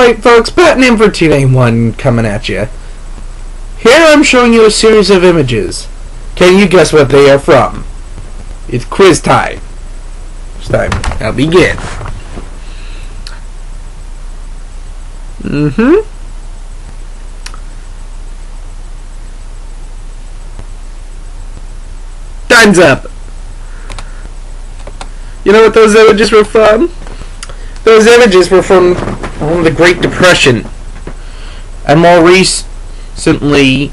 Alright folks, Batman for Teenage 1 coming at you. Here I'm showing you a series of images. Can you guess what they are from? It's quiz time. It's time. I'll begin. Time's up. You know what those images were from? Those images were from the Great Depression, and more recently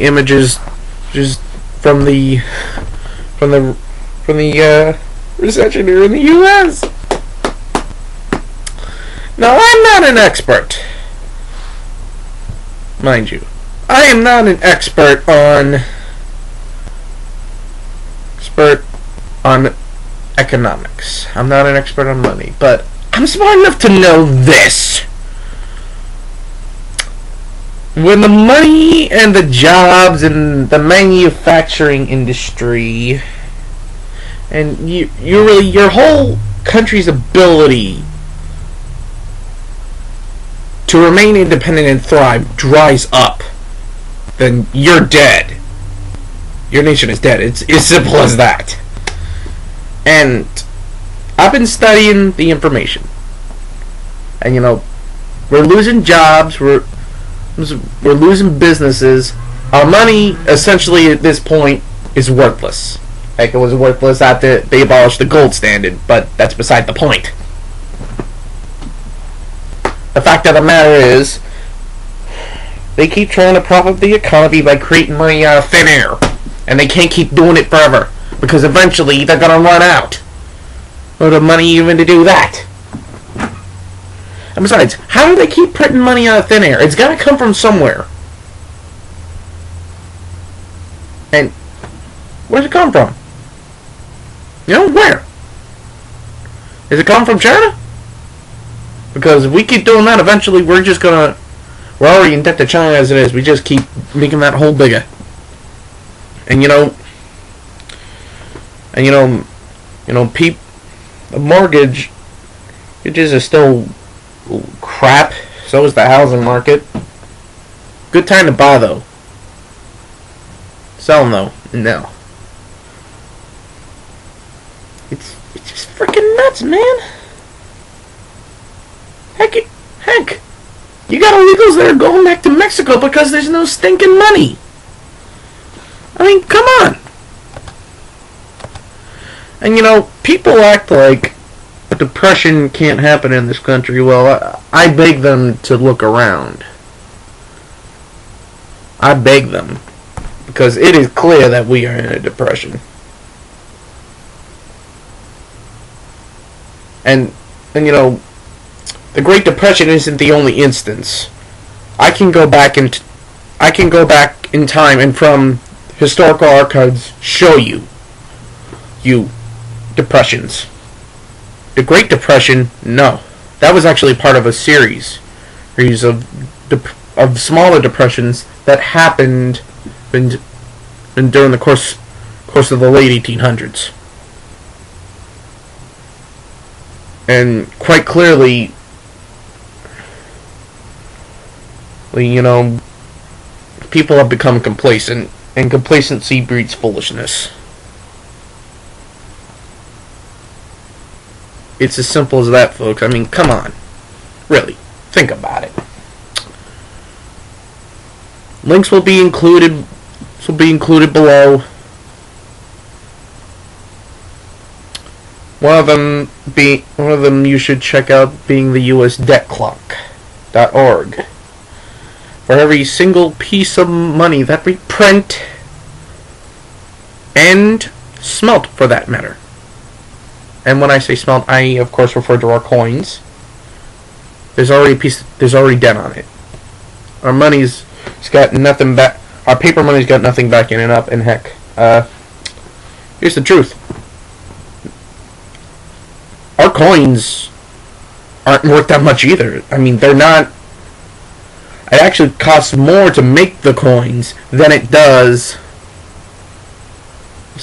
images just from the recession here in the U.S. Now, I'm not an expert, mind you. I am not an expert on economics. I'm not an expert on money, but I'm smart enough to know this. When the money and the jobs and the manufacturing industry and your whole country's ability to remain independent and thrive dries up, then you're dead. Your nation is dead. It's as simple as that. And I've been studying the information, and we're losing jobs, we're losing businesses. Our money essentially at this point is worthless. Heck, it was worthless after they abolished the gold standard, but that's beside the point. The fact of the matter is, they keep trying to prop up the economy by creating money out of thin air, and they can't keep doing it forever, because eventually they're gonna run out of the money even to do that. And besides, how do they keep printing money out of thin air? It's gotta come from somewhere. And where's it come from? Where? Does it come from China? Because if we keep doing that, eventually we're already in debt to China as it is. We just keep making that hole bigger. And the mortgages are still crap. So is the housing market. Good time to buy though. Sell them though, no. It's just freaking nuts, man. Heck, you got illegals that are going back to Mexico because there's no stinking money. I mean, come on. And people act like a depression can't happen in this country. Well, I beg them to look around. I beg them. Because it is clear that we are in a depression. And the Great Depression isn't the only instance. I can go back in time and from historical archives show you depressions. The Great Depression, no. That was actually part of a series of smaller depressions that happened during the course of the late 1800s. And quite clearly, people have become complacent, and complacency breeds foolishness. It's as simple as that, folks. I mean, come on. Really, think about it. Links will be included below. One of them you should check out being the USDebtClock.org. For every single piece of money that we print and smelt, for that matter. And when I say smelt, I of course refer to our coins. There's already debt on it. Our money's got nothing back. Our paper money's got nothing backing it up. And heck, here's the truth. Our coins aren't worth that much either. I mean, they're not. It actually costs more to make the coins than it does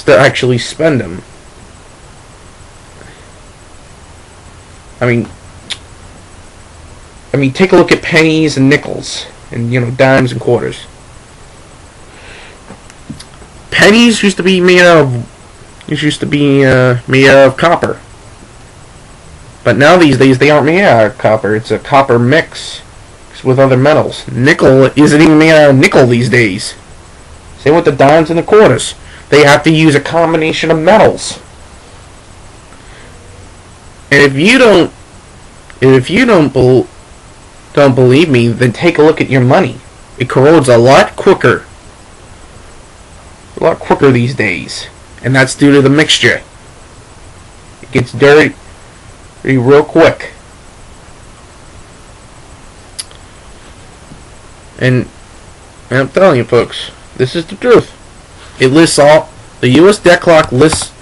to actually spend them. I mean, take a look at pennies and nickels, and dimes and quarters. Pennies used to be made out of copper, but now these days they aren't made out of copper. It's a copper mix with other metals. Nickel isn't even made out of nickel these days. Same with the dimes and the quarters. They have to use a combination of metals. And if you don't believe me, then take a look at your money. It corrodes a lot quicker these days, and that's due to the mixture. It gets dirty real quick. And I'm telling you, folks, this is the truth. It lists the U.S. debt clock lists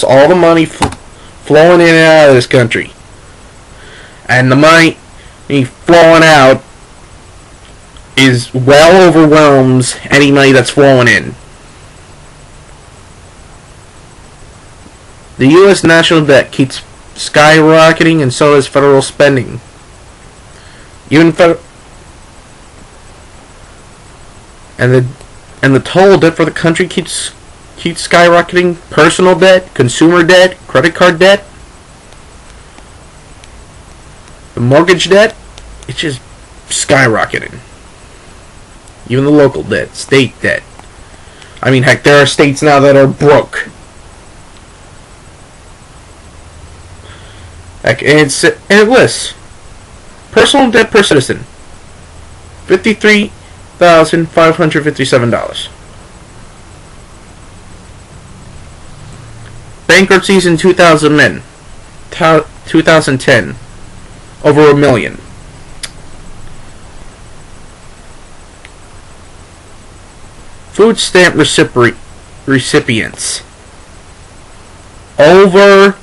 all the money flowing in and out of this country, and the money flowing out overwhelms any money that's flowing in. The U.S. national debt keeps skyrocketing, and so does federal spending. And the total debt for the country keeps skyrocketing. Personal debt, consumer debt, credit card debt, the mortgage debt, it's just skyrocketing. Even the local debt, state debt. I mean, heck, there are states now that are broke. Heck, and it lists personal debt per citizen, $53,557. Bankruptcies in 2010, over 1 million. Food stamp recipients, over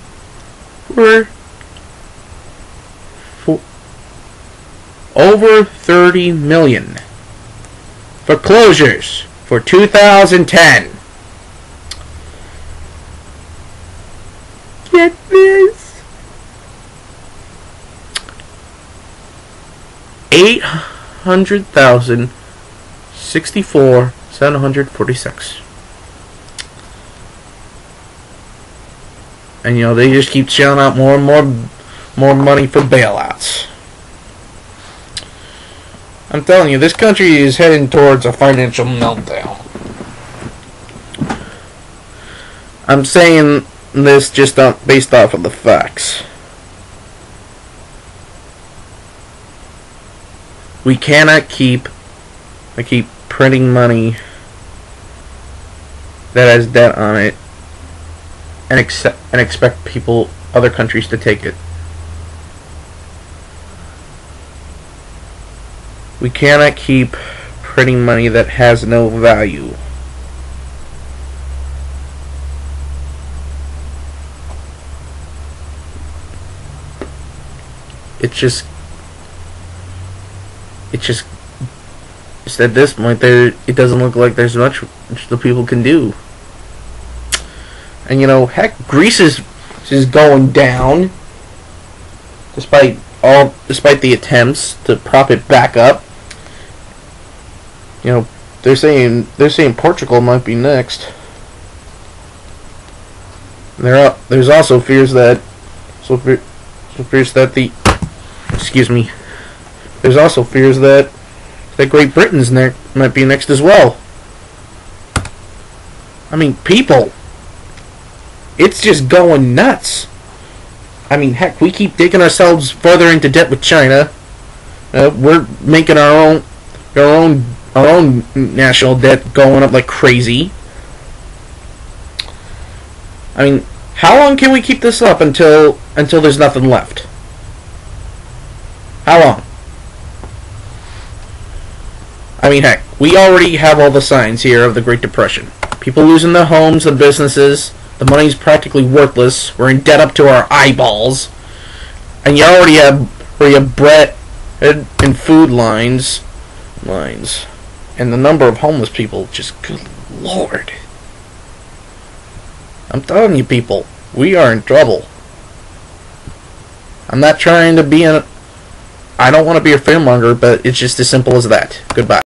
30 million. Foreclosures for 2010. Get this. 800,000, 746. And they just keep shelling out more and more money for bailouts. I'm telling you, this country is heading towards a financial meltdown. I'm saying this just based off of the facts. We cannot keep printing money that has debt on it and expect other countries to take it. We cannot keep printing money that has no value. It's at this point it doesn't look like there's much the people can do. And heck, Greece is going down despite the attempts to prop it back up. They're saying Portugal might be next. There's also fears that There's also fears that Great Britain's might be next as well. I mean, people, it's just going nuts. I mean, heck, we keep digging ourselves further into debt with China. We're making our own national debt going up like crazy. I mean, how long can we keep this up until there's nothing left? How long? I mean, heck, we already have all the signs here of the Great Depression. People losing their homes and businesses. The money's practically worthless. We're in debt up to our eyeballs. And you already have bread and food lines. And the number of homeless people, just good Lord. I'm telling you, people, we are in trouble. I'm not trying to be I don't want to be a fearmonger, but it's just as simple as that. Goodbye.